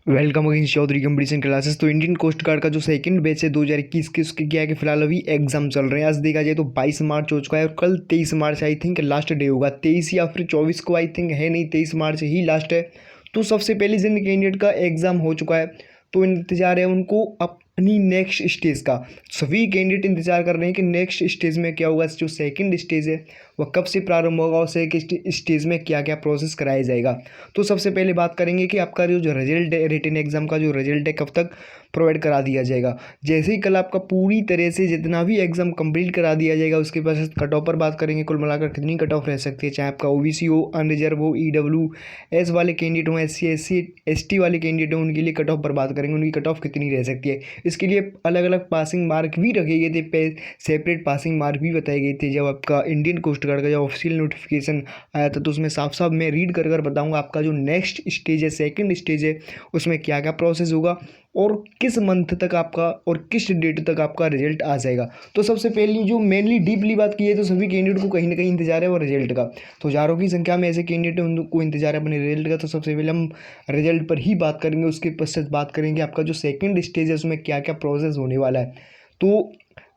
Welcome again Chaudhary competition classes. तो Indian Coast Guard का जो सेकंड बैच है 2021 के, उसके क्या है कि फिलहाल अभी एग्जाम चल रहे हैं। आज देखा जाए तो 22 मार्च हो चुका है और कल 23 मार्च आई थिंक लास्ट डे होगा। 23 या फिर 24 को आई थिंक है, नहीं 23 मार्च ही लास्ट है। तो सबसे पहले जिन कैंडिडेट का एग्जाम हो चुका है तो इंतजार है उनको अपनी नेक्स्ट स्टेज का। सभी कैंडिडेट इंतजार कर रहे हैं कि नेक्स्ट स्टेज में क्या होगा। जो सेकंड स्टेज है वह कब से प्रारंभ होगा और सेकंड स्टेज में क्या क्या प्रोसेस कराया जाएगा। तो सबसे पहले बात करेंगे कि आपका जो रिजल्ट है, रिटन एग्जाम का जो रिजल्ट है कब तक प्रोवाइड करा दिया जाएगा। जैसे ही कल आपका पूरी तरह से जितना भी एग्जाम कंप्लीट करा दिया जाएगा उसके पास कट ऑफ पर बात करेंगे। कुल मिलाकर कितनी कट ऑफ रह सकती है, चाहे आपका ओबीसी हो, अनरिजर्व हो, EWS वाले कैंडिडेट हो, SC ST वाले कैंडिडेट हो, उनके लिए कट ऑफ पर बात करेंगे उनकी कट ऑफ कितनी रह सकती है। इसके लिए अलग अलग पासिंग मार्क भी रखे गए थे, सेपरेट पासिंग मार्क भी बताए गए थे। जब आपका इंडियन कोस्ट गार्ड का जब ऑफिशियल नोटिफिकेशन आया था तो उसमें साफ साफ मैं रीड कर बताऊंगा आपका जो नेक्स्ट स्टेज है, सेकंड स्टेज है, उसमें क्या क्या प्रोसेस होगा और किस मंथ तक आपका और किस डेट तक आपका रिजल्ट आ जाएगा। तो सबसे पहली जो मेनली डीपली बात की है तो सभी कैंडिडेट को कहीं ना कहीं इंतजार है वो रिजल्ट का। तो हज़ारों की संख्या में ऐसे कैंडिडेट हैं उनको इंतजार है अपने रिजल्ट का। तो सबसे पहले हम रिजल्ट पर ही बात करेंगे, उसके पश्चात बात करेंगे आपका जो सेकंड स्टेज है उसमें क्या क्या प्रोसेस होने वाला है। तो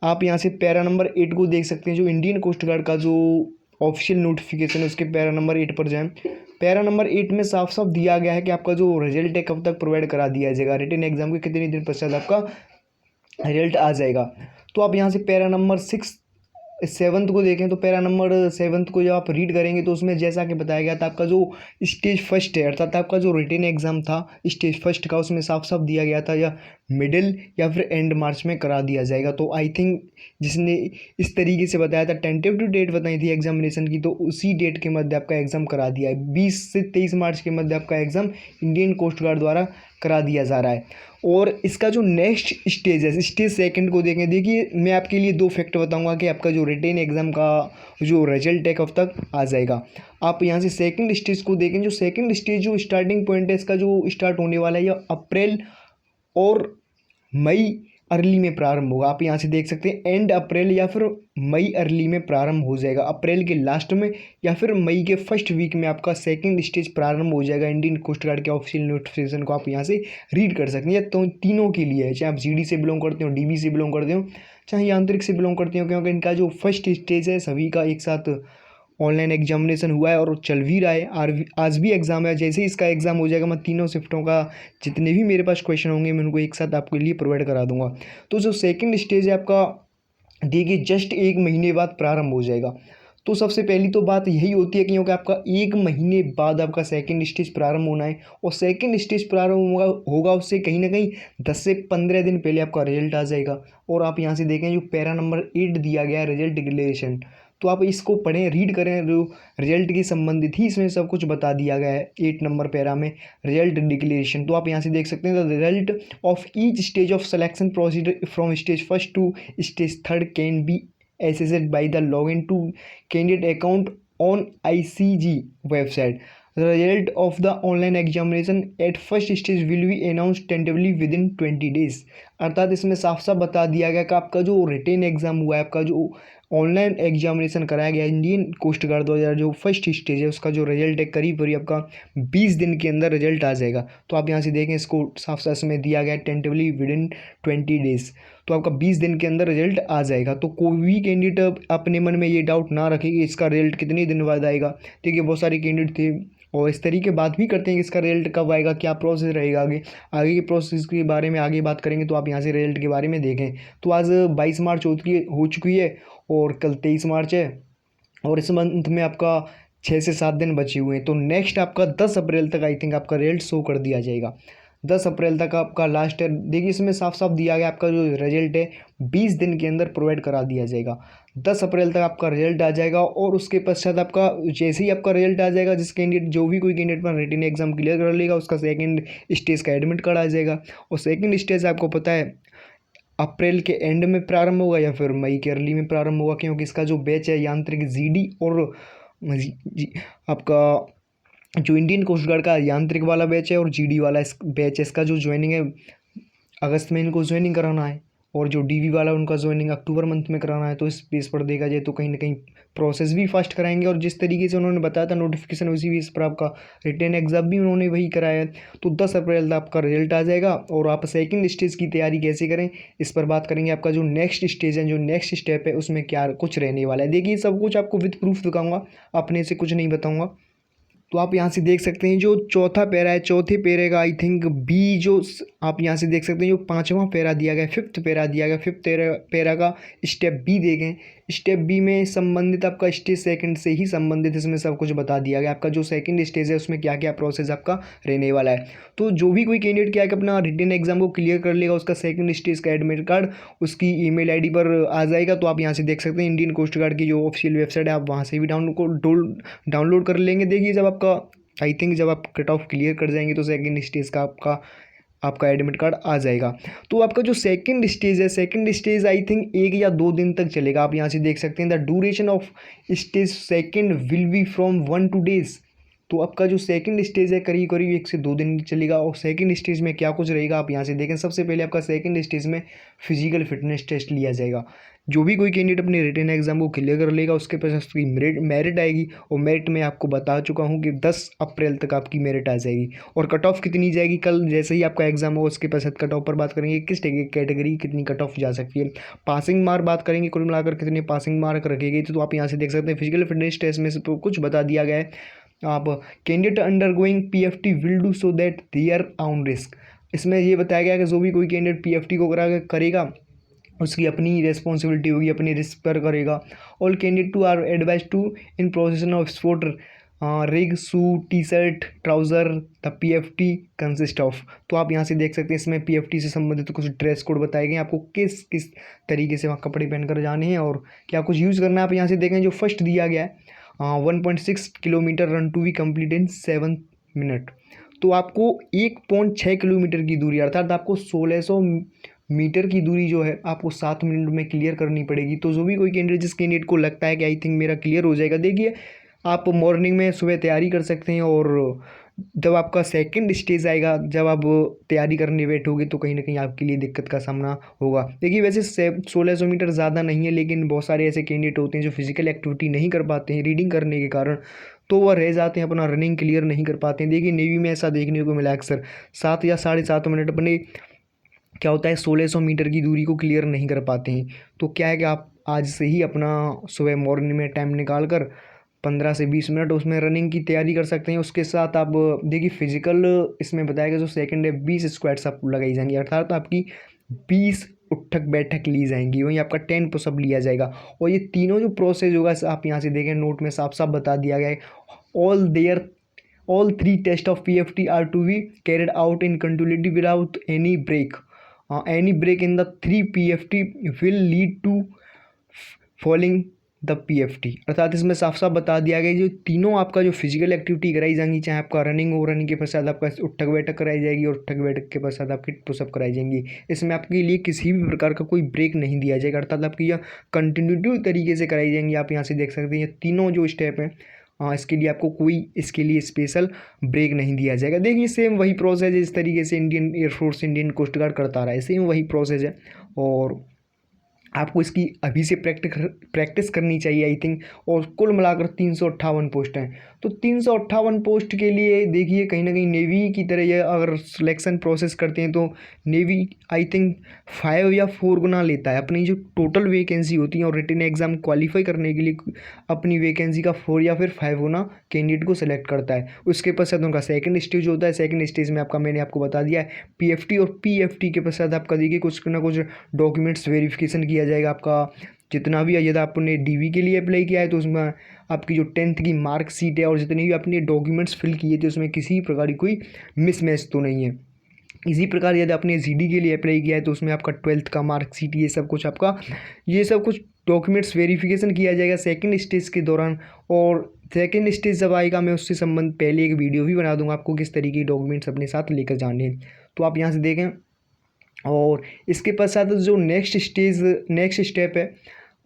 आप यहाँ से पैरा नंबर 8 को देख सकते हैं। जो इंडियन कोस्ट गार्ड का जो ऑफिशियल नोटिफिकेशन है उसके पैरा नंबर 8 पर जाएं। पैरा नंबर 8 में साफ साफ दिया गया है कि आपका जो रिजल्ट है कब तक प्रोवाइड करा दिया जाएगा, रिटन एग्जाम के कितने दिन पश्चात आपका रिजल्ट आ जाएगा। तो आप यहाँ से पैरा नंबर 7th को देखें तो पैरा नंबर 7th को जब आप रीड करेंगे तो उसमें जैसा कि बताया गया था आपका जो स्टेज फर्स्ट है अर्थात आपका जो रिटन एग्जाम था स्टेज फर्स्ट का, उसमें साफ साफ दिया गया था या मिडिल या फिर एंड मार्च में करा दिया जाएगा। तो आई थिंक जिसने इस तरीके से बताया था, टेंटेटिव डेट बताई थी एग्जामिनेशन की, तो उसी डेट के मध्य आपका एग्जाम करा दिया है। 20 से 23 मार्च के मध्य आपका एग्जाम इंडियन कोस्ट गार्ड द्वारा करा दिया जा रहा है। और इसका जो नेक्स्ट स्टेज है, स्टेज सेकंड को देखें, देखिए मैं आपके लिए दो फैक्ट बताऊंगा कि आपका जो रिटेन एग्जाम का जो रिजल्ट है कब तक आ जाएगा। आप यहाँ से सेकंड स्टेज को देखें। जो सेकंड स्टेज जो स्टार्टिंग पॉइंट है इसका जो स्टार्ट होने वाला है यह अप्रैल और मई अर्ली में प्रारंभ होगा। आप यहाँ से देख सकते हैं एंड अप्रैल या फिर मई अर्ली में प्रारंभ हो जाएगा, अप्रैल के लास्ट में या फिर मई के फर्स्ट वीक में आपका सेकंड स्टेज प्रारंभ हो जाएगा। इंडियन कोस्ट गार्ड के ऑफिशियल नोटिफिकेशन को आप यहाँ से रीड कर सकते हैं। तो तीनों के लिए है, चाहे आप GD से बिलोंग करते हो, DB से बिलोंग करते हो, चाहे यांत्रिक से बिलोंग करते हो, क्योंकि इनका जो फर्स्ट स्टेज है सभी का एक साथ ऑनलाइन एग्जामिनेशन हुआ है और चल भी रहा है। आज भी एग्ज़ाम है। जैसे ही इसका एग्ज़ाम हो जाएगा मैं तीनों शिफ्टों का जितने भी मेरे पास क्वेश्चन होंगे मैं उनको एक साथ आपके लिए प्रोवाइड करा दूंगा। तो जो सेकंड स्टेज है आपका देखिए जस्ट 1 महीने बाद प्रारंभ हो जाएगा। तो सबसे पहली तो बात यही होती है कि क्योंकि आपका 1 महीने बाद आपका सेकंड स्टेज प्रारंभ होना है और सेकंड स्टेज प्रारंभ होगा उससे कहीं ना कहीं 10 से 15 दिन पहले आपका रिजल्ट आ जाएगा। और आप यहाँ से देखें जो पैरा नंबर 8 दिया गया है रिजल्ट डिक्लेरेशन, तो आप इसको पढ़ें, रीड करें। जो रिजल्ट की संबंधित ही इसमें सब कुछ बता दिया गया है 8 नंबर पैरा में रिजल्ट डिक्लेरेशन। तो आप यहाँ से देख सकते हैं the result of each stage of selection procedure from stage first to stage third can be accessed by the login to candidate account on ICG website. The result of the online examination at first stage will be announced tentatively within 20 days. अर्थात इसमें साफ साफ बता दिया गया कि आपका जो रिटेन एग्जाम हुआ है, आपका जो ऑनलाइन एग्जामिनेशन कराया गया इंडियन कोस्ट गार्ड द्वारा जो फर्स्ट स्टेज है उसका जो रिजल्ट है करीब करीब आपका 20 दिन के अंदर रिजल्ट आ जाएगा। तो आप यहाँ से देखें इसको साफ साफ इसमें दिया गया टेंटिवली विद इन 20 डेज। तो आपका 20 दिन के अंदर रिजल्ट आ जाएगा। तो कोई भी कैंडिडेट अपने मन में ये डाउट ना रखे कि इसका रिजल्ट कितने दिन बाद आएगा। देखिए बहुत सारे कैंडिडेट थे और इस तरीके बात भी करते हैं कि इसका रिजल्ट कब आएगा, क्या प्रोसेस रहेगा, आगे के प्रोसेस के बारे में आगे बात करेंगे। तो आप यहाँ से रिजल्ट के बारे में देखें। तो आज 22 मार्च हो चुकी है और कल 23 मार्च है और इस मंथ में आपका 6 से 7 दिन बचे हुए हैं। तो नेक्स्ट आपका 10 अप्रैल तक आई थिंक आपका रिजल्ट शो कर दिया जाएगा। 10 अप्रैल तक आपका लास्ट है। देखिए इसमें साफ साफ दिया गया आपका जो रिजल्ट है 20 दिन के अंदर प्रोवाइड करा दिया जाएगा। 10 अप्रैल तक आपका रिजल्ट आ जाएगा और उसके पश्चात आपका जैसे ही आपका रिजल्ट आ जाएगा, जिस कैंडिडेट जो भी कोई कैंडिडेट पर रिटन एग्जाम क्लियर कर लेगा उसका सेकंड स्टेज का एडमिट कार्ड आ जाएगा। और सेकंड स्टेज आपको पता है अप्रैल के एंड में प्रारंभ होगा या फिर मई के अर्ली में प्रारंभ होगा, क्योंकि इसका जो बैच है यांत्रिक GD और आपका जो इंडियन कोस्ट गार्ड का यांत्रिक वाला बैच है और GD वाला बैच है, इसका जो ज्वाइनिंग है अगस्त में इनको ज्वाइनिंग कराना है और जो डीवी वाला उनका ज्वाइनिंग अक्टूबर मंथ में कराना है, तो इस बेस पर देखा जाए तो कहीं ना कहीं प्रोसेस भी फास्ट कराएंगे। और जिस तरीके से उन्होंने बताया था नोटिफिकेशन, उसी बेस पर आपका रिटन एग्जाम भी उन्होंने वही कराया है। तो 10 अप्रैल तक आपका रिजल्ट आ जाएगा। और आप सेकंड स्टेज की तैयारी कैसे करें, इस पर बात करेंगे। आपका जो नेक्स्ट स्टेज है, जो नेक्स्ट स्टेप है, उसमें क्या कुछ रहने वाला है, देखिए सब कुछ आपको विद प्रूफ दिखाऊंगा, अपने से कुछ नहीं बताऊंगा। तो आप यहाँ से देख सकते हैं जो चौथा पैरा है, चौथे पैरे का आई थिंक बी, जो आप यहाँ से देख सकते हैं जो पांचवा पैरा दिया गया, फिफ्थ पैरा दिया गया, फिफ्थ पैरा का स्टेप बी देखें। स्टेप बी में संबंधित आपका स्टेज सेकंड से ही संबंधित इसमें सब कुछ बता दिया गया। आपका जो सेकंड स्टेज है उसमें क्या क्या प्रोसेस आपका रहने वाला है। तो जो भी कोई कैंडिडेट क्या है कि अपना रिटन एग्जाम को क्लियर कर लेगा, उसका सेकंड स्टेज का एडमिट कार्ड उसकी ईमेल आईडी पर आ जाएगा। तो आप यहाँ से देख सकते हैं इंडियन कोस्ट गार्ड की जो ऑफिशियल वेबसाइट है, आप वहाँ से भी डाउनलोड कर लेंगे। देखिए जब आपका आई थिंक जब आप कट ऑफ क्लियर कर जाएंगे तो सेकंड स्टेज का आपका एडमिट कार्ड आ जाएगा। तो आपका जो सेकंड स्टेज है, सेकंड स्टेज आई थिंक 1 या 2 दिन तक चलेगा। आप यहाँ से देख सकते हैं the duration of stage second will be from 1 to 2 days। तो आपका जो सेकंड स्टेज है करीब करीब 1 से 2 दिन चलेगा। और सेकंड स्टेज में क्या कुछ रहेगा आप यहाँ से देखें। सबसे पहले आपका सेकंड स्टेज में फिजिकल फिटनेस टेस्ट लिया जाएगा। जो भी कोई कैंडिडेट अपने रिटन एग्जाम को क्लियर कर लेगा उसके पास उसकी मेरिट आएगी। और मेरिट में आपको बता चुका हूँ कि 10 अप्रैल तक आपकी मेरिट आ जाएगी। और कट ऑफ कितनी जाएगी, कल जैसे ही आपका एग्जाम हो उसके पास कट ऑफ पर बात करेंगे, किस कैटेगरी कितनी कट ऑफ जा सकती है। पासिंग मार्क बात करेंगे, कुल मिलाकर कितने पासिंग मार्क रखे गए। तो आप यहाँ से देख सकते हैं फिजिकल फिटनेस टेस्ट में से कुछ बता दिया गया है। आप candidate undergoing PFT will do so that their own risk. इसमें ये बताया गया कि जो भी कोई कैंडिडेट पीएफटी को करेगा उसकी अपनी रिस्पॉन्सिबिलिटी होगी, अपनी रिस्क पर करेगा। All candidate to are advise to in possession of sport rig shoe T shirt trouser the PFT consist of. तो आप यहाँ से देख सकते हैं इसमें पीएफटी से संबंधित कुछ ड्रेस कोड बताए गए हैं, आपको किस किस तरीके से वहाँ कपड़े पहनकर जाने हैं और क्या कुछ यूज़ करना है। आप यहाँ से देखें जो फर्स्ट दिया गया है 1.6 kilometre run to be complete in 7 minute. तो आपको 1.6 किलोमीटर की दूरी अर्थात आपको 1600 मीटर की दूरी जो है आपको 7 मिनट में क्लियर करनी पड़ेगी। तो जो भी कोई कैंडिडेट जिस कैंडिडेट को लगता है कि आई थिंक मेरा क्लियर हो जाएगा, देखिए आप मॉर्निंग में सुबह तैयारी कर सकते हैं। और जब आपका सेकंड स्टेज आएगा, जब आप तैयारी करने बैठोगे तो कहीं ना कहीं आपके लिए दिक्कत का सामना होगा। देखिए वैसे 1600 मीटर ज़्यादा नहीं है, लेकिन बहुत सारे ऐसे कैंडिडेट होते हैं जो फिजिकल एक्टिविटी नहीं कर पाते हैं रीडिंग करने के कारण, तो वह रह जाते हैं, अपना रनिंग क्लियर नहीं कर पाते हैं। देखिए नेवी में ऐसा देखने को मिला अक्सर 7 या 7.5 मिनट अपने क्या होता है 1600 मीटर की दूरी को क्लियर नहीं कर पाते हैं। तो क्या है कि आप आज से ही अपना सुबह मॉर्निंग में टाइम निकाल कर 15 से 20 मिनट उसमें रनिंग की तैयारी कर सकते हैं। उसके साथ आप देखिए फिजिकल इसमें बताया गया जो सेकंड है 20 स्क्वाट्स आपको लगाई जाएंगी, अर्थात आपकी 20 उठक बैठक ली जाएंगी, वहीं आपका 10 पुशअप लिया जाएगा। और ये तीनों जो प्रोसेस होगा आप यहाँ से देखें नोट में साफ साफ बता दिया गया है। All 3 test of PFT are to be carried out in continuity without any break. Any break in the 3 PFT will lead to falling the PFT. अर्थात इसमें साफ साफ बता दिया गया जो तीनों आपका जो फिजिकल एक्टिविटी कराई जाएंगी, चाहे आपका रनिंग हो, रनिंग के पश्चात आपका उठक बैठक कराई जाएगी और उठक बैठक के पश्चात आपकी पुशअप कराई जाएंगी। इसमें आपके लिए किसी भी प्रकार का कोई ब्रेक नहीं दिया जाएगा, अर्थात आपकी यह कंटिन्यूटिव तरीके से कराई जाएंगी। आप यहाँ से देख सकते हैं ये तीनों जो स्टेप हैं इसके लिए आपको कोई इसके लिए स्पेशल ब्रेक नहीं दिया जाएगा। देखिए सेम वही प्रोसेस है जिस तरीके से Indian Air Force Indian Coast Guard करता रहा है, सेम वही प्रोसेस है। और आपको इसकी अभी से प्रैक्टिस करनी चाहिए आई थिंक। और कुल मिलाकर 358 पोस्ट हैं। तो 358 पोस्ट के लिए देखिए कहीं ना कहीं नेवी की तरह ये अगर सिलेक्शन प्रोसेस करते हैं तो नेवी आई थिंक 5 या 4 गुना लेता है अपनी जो टोटल वैकेंसी होती है। और रिटन एग्ज़ाम क्वालिफाई करने के लिए अपनी वैकेंसी का 4 या फिर 5 गुना कैंडिडेट को सेलेक्ट करता है। उसके पश्चात उनका सेकंड स्टेज होता है। सेकंड स्टेज में आपका मैंने आपको बता दिया है पीएफटी, और पीएफटी के पश्चात आपका देखिए कुछ ना कुछ डॉक्यूमेंट्स वेरिफिकेशन किया जाएगा। आपका जितना भी यदि आपने डीवी के लिए अप्लाई किया है तो उसमें आपकी जो 10th की मार्कशीट है और जितने भी आपने डॉक्यूमेंट्स फिल किए थे उसमें किसी प्रकार की कोई मिसमैच तो नहीं है। इसी प्रकार यदि आपने जीडी के लिए अप्लाई किया है तो उसमें आपका 12th का मार्कशीट ये सब कुछ डॉक्यूमेंट्स वेरिफिकेशन किया जाएगा सेकंड स्टेज के दौरान। और सेकंड स्टेज जब आएगा मैं उससे संबंध पहले एक वीडियो भी बना दूंगा आपको किस तरीके के डॉक्यूमेंट्स अपने साथ लेकर जाने हैं। तो आप यहाँ से देखें। और इसके पश्चात जो नेक्स्ट स्टेप है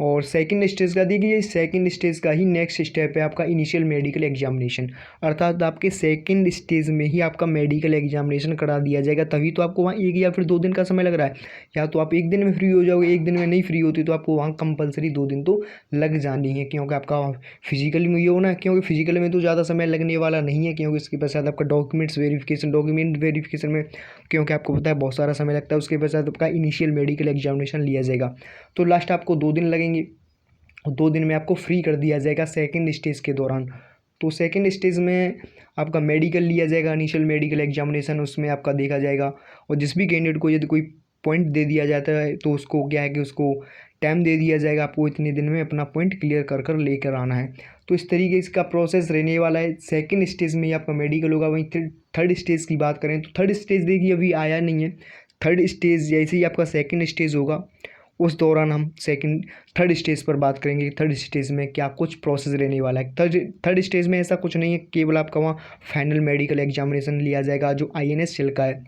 और सेकंड स्टेज का देखिए, सेकंड स्टेज का ही नेक्स्ट स्टेप है आपका इनिशियल मेडिकल एग्जामिनेशन, अर्थात आपके सेकंड स्टेज में ही आपका मेडिकल एग्जामिनेशन करा दिया जाएगा। तभी तो आपको वहाँ 1 या फिर 2 दिन का समय लग रहा है, या तो आप 1 दिन में फ्री हो जाओगे, 1 दिन में नहीं फ्री होती तो आपको वहाँ कंपलसरी 2 दिन तो लग जानी है, क्योंकि आपका फिजिकली में ये होना है, क्योंकि फिजिकल में तो ज़्यादा समय लगने वाला नहीं है, क्योंकि इसके पश्चात आपका डॉक्यूमेंट वेरिफिकेशन में क्योंकि आपको पता है बहुत सारा समय लगता है, उसके पश्चात आपका इनिशियल मेडिकल एग्जामिनेशन लिया जाएगा। तो लास्ट आपको 2 दिन लगेंगे, 2 दिन में आपको फ्री कर दिया जाएगा सेकंड स्टेज के दौरान। तो सेकंड स्टेज में आपका मेडिकल लिया जाएगा, इनिशियल मेडिकल एग्जामिनेशन, उसमें आपका देखा जाएगा। और जिस भी कैंडिडेट को यदि कोई पॉइंट दे दिया जाता है तो उसको क्या है कि उसको टाइम दे दिया जाएगा, आपको इतने दिन में अपना पॉइंट क्लियर कर कर लेकर आना है। तो इस तरीके इसका प्रोसेस रहने वाला है। सेकंड स्टेज में ही आपका मेडिकल होगा। वहीं थर्ड स्टेज की बात करें तो थर्ड स्टेज देखिए अभी आया नहीं है। थर्ड स्टेज जैसे ही आपका सेकंड स्टेज होगा उस दौरान हम थर्ड स्टेज पर बात करेंगे कि थर्ड स्टेज में क्या कुछ प्रोसेस रहने वाला है। थर्ड स्टेज में ऐसा कुछ नहीं है, केवल आपका वहाँ फाइनल मेडिकल एग्जामिनेशन लिया जाएगा जो INS सेल का है।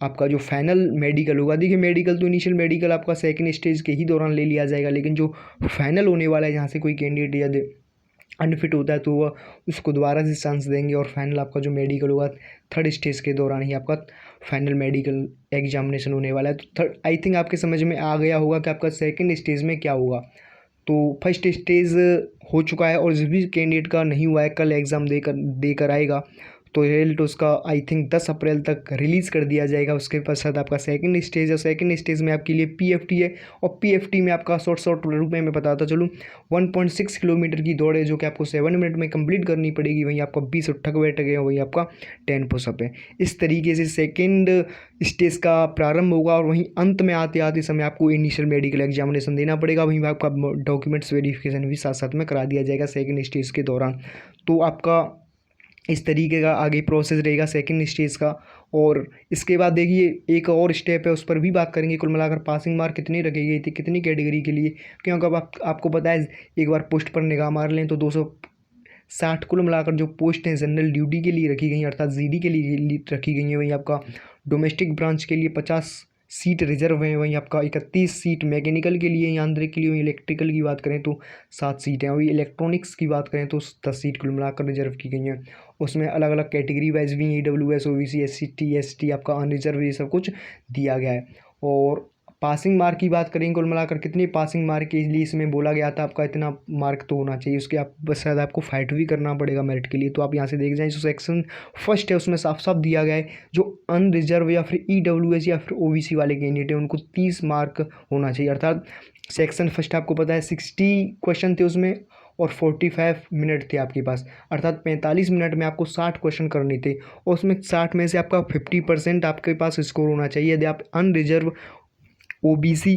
आपका जो फाइनल मेडिकल होगा, देखिए मेडिकल तो इनिशियल मेडिकल आपका सेकंड स्टेज के ही दौरान ले लिया जाएगा, लेकिन जो फाइनल होने वाला है जहाँ से कोई कैंडिडेट यदि अनफिट होता है तो वह उसको दोबारा से चांस देंगे, और फाइनल आपका जो मेडिकल होगा थर्ड स्टेज के दौरान ही आपका फाइनल मेडिकल एग्जामिनेशन होने वाला है। तो थर्ड आई थिंक आपके समझ में आ गया होगा कि आपका सेकंड स्टेज में क्या होगा। तो फर्स्ट स्टेज हो चुका है, और जिस भी कैंडिडेट का नहीं हुआ है कल एग्ज़ाम देकर आएगा तो रिजल्ट उसका आई थिंक 10 अप्रैल तक रिलीज़ कर दिया जाएगा। उसके पश्चात आपका सेकंड स्टेज है। सेकंड स्टेज में आपके लिए PFT है, और PFT में आपका शॉर्ट रुपए में बताता चलूँ 1.6 किलोमीटर की दौड़ है जो कि आपको 7 मिनट में कंप्लीट करनी पड़ेगी। वहीं आपका 20 उठक बैठक है, वहीं आपका 10 पुशअप है। इस तरीके से सेकेंड स्टेज का प्रारंभ होगा, और वहीं अंत में आते आते समय आपको इनिशियल मेडिकल एग्जामिनेशन देना पड़ेगा। वहीं आपका डॉक्यूमेंट्स वेरिफिकेशन भी साथ साथ में करा दिया जाएगा सेकेंड स्टेज के दौरान। तो आपका इस तरीके का आगे प्रोसेस रहेगा सेकंड स्टेज का। और इसके बाद देखिए एक और स्टेप है, उस पर भी बात करेंगे। कुल मिलाकर पासिंग मार्क कितनी रखी गई थी, कितनी कैटेगरी के लिए, क्योंकि अब आपको पता है एक बार पोस्ट पर निगाह मार लें तो 260 कुल मिलाकर जो पोस्ट हैं जनरल ड्यूटी के लिए रखी गई हैं, अर्थात GD के लिए रखी गई हैं। वहीं आपका डोमेस्टिक ब्रांच के लिए 50 सीट रिजर्व हैं। वहीं आपका 31 सीट मैकेनिकल के लिए, यांत्रिक के लिए, वहीं इलेक्ट्रिकल की बात करें तो 7 सीट हैं। वहीं इलेक्ट्रॉनिक्स की बात करें तो 10 सीट कुल मिलाकर रिजर्व की गई हैं। उसमें अलग अलग कैटेगरी वाइज भी EWS OBC SC ST आपका अनरिजर्व ये सब कुछ दिया गया है। और पासिंग मार्क की बात करेंगे, कुल मिलाकर कितनी पासिंग मार्क के लिए इसमें बोला गया था आपका इतना मार्क तो होना चाहिए, उसके आप बस शायद आपको फाइट भी करना पड़ेगा मेरिट के लिए। तो आप यहाँ से देख जाएँ जो सेक्शन फर्स्ट है उसमें साफ साफ दिया गया है जो अनरिजर्व या फिर EWS या फिर OBC वाले कैंडिडेट हैं उनको 30 मार्क होना चाहिए। अर्थात सेक्शन फर्स्ट आपको पता है 60 क्वेश्चन थे उसमें, और 45 मिनट थे आपके पास, अर्थात 45 मिनट में आपको 60 क्वेश्चन करने थे, और उसमें 60 में से आपका 50% आपके पास स्कोर होना चाहिए यदि आप अनरिजर्व OBC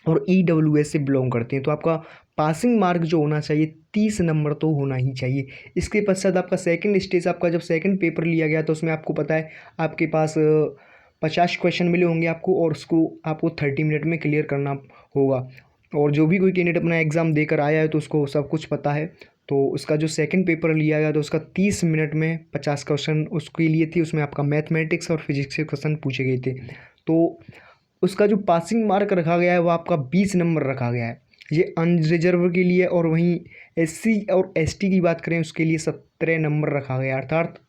और EWS से बिलोंग करते हैं। तो आपका पासिंग मार्क जो होना चाहिए 30 नंबर तो होना ही चाहिए। इसके पश्चात आपका सेकंड स्टेज, आपका जब सेकंड पेपर लिया गया तो उसमें आपको पता है आपके पास 50 क्वेश्चन मिले होंगे आपको, और उसको आपको 30 मिनट में क्लियर करना होगा। और जो भी कोई कैंडिडेट अपना एग्ज़ाम देकर आया है तो उसको सब कुछ पता है। तो उसका जो सेकंड पेपर लिया गया तो उसका 30 मिनट में 50 क्वेश्चन उसके लिए थी, उसमें आपका मैथमेटिक्स और फिजिक्स के क्वेश्चन पूछे गए थे। तो उसका जो पासिंग मार्क रखा गया है वो आपका 20 नंबर रखा गया है, ये अनरिजर्व के लिए। और वहीं SC और ST की बात करें उसके लिए 17 नंबर रखा गया। अर्थात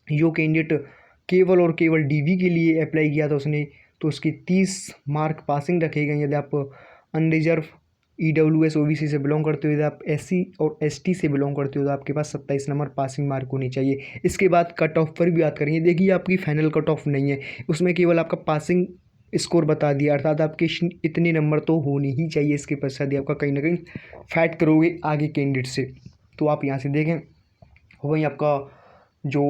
जो कैंडिडेट केवल और केवल DV के लिए अप्लाई किया था उसने, तो उसकी 30 मार्क पासिंग रखे गए। यदि आप अनरिजर्व EWS OBC से बिलोंग करते हो, यदि आप SC और ST से बिलोंग करते हो तो आपके पास 27 नंबर पासिंग मार्क होनी चाहिए। इसके बाद कट ऑफ पर भी बात करेंगे। देखिए आपकी फाइनल कट ऑफ नहीं है, उसमें केवल आपका पासिंग स्कोर बता दिया, अर्थात आपके इतने नंबर तो होने ही चाहिए। इसके पश्चात आपका कहीं ना कहीं फाइट करोगे आगे कैंडिडेट से। तो आप यहाँ से देखें, वहीं आपका जो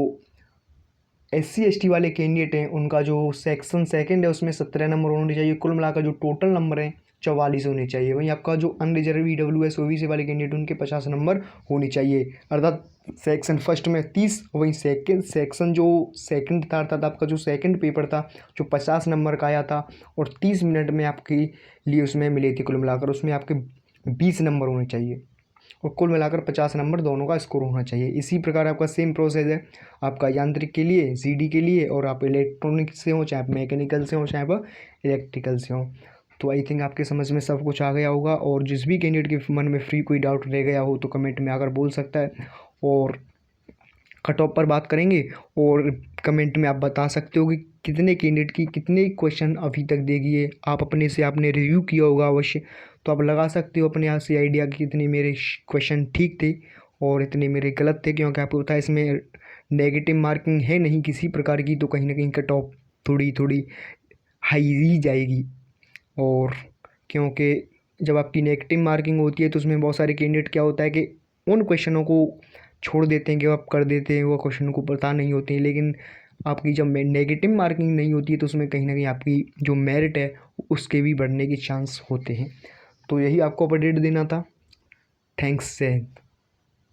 SC ST वाले कैंडिडेट हैं उनका जो सेक्शन सेकंड है उसमें 17 नंबर होने चाहिए। कुल मिलाकर जो टोटल नंबर हैं 44 होने चाहिए। वहीं आपका जो अनरिजर्व EWS OBC वाले कैंडिडेट उनके 50 नंबर होने चाहिए। अर्थात सेक्शन फर्स्ट में 30, वहीं सेकंड सेक्शन जो सेकंड था अर्थात आपका जो सेकंड पेपर था जो 50 नंबर का आया था, और 30 मिनट में आपके लिए उसमें मिले थे। कुल मिलाकर उसमें आपके 20 नंबर होने चाहिए, और कुल मिलाकर 50 नंबर दोनों का स्कोर होना चाहिए। इसी प्रकार आपका सेम प्रोसेस है आपका यांत्रिक के लिए, GD के लिए, और आप इलेक्ट्रॉनिक्स से हो चाहे आप मैकेनिकल से हो चाहे आप इलेक्ट्रिकल से हो। तो आई थिंक आपके समझ में सब कुछ आ गया होगा, और जिस भी कैंडिडेट के मन में फ्री कोई डाउट रह गया हो तो कमेंट में आकर बोल सकता है, और कट ऑफ पर बात करेंगे। और कमेंट में आप बता सकते हो कि कितने कैंडिडेट की कितने क्वेश्चन अभी तक दे गए, आप अपने से आपने रिव्यू किया होगा अवश्य, तो आप लगा सकते हो अपने यहाँ से आइडिया कि कितने मेरे क्वेश्चन ठीक थे और इतने मेरे गलत थे, क्योंकि आपको पता है इसमें नेगेटिव मार्किंग है नहीं किसी प्रकार की, तो कहीं ना कहीं कट ऑफ थोड़ी थोड़ी हाई ही जाएगी। और क्योंकि जब आपकी नेगेटिव मार्किंग होती है तो उसमें बहुत सारे कैंडिडेट क्या होता है कि उन क्वेश्चनों को छोड़ देते हैं कि आप कर देते हैं, वो क्वेश्चन को पता नहीं होते हैं। लेकिन आपकी जब नेगेटिव मार्किंग नहीं होती है तो उसमें कहीं ना कहीं आपकी जो मेरिट है उसके भी बढ़ने के चांस होते हैं। तो यही आपको अपडेट देना था। थैंक्स।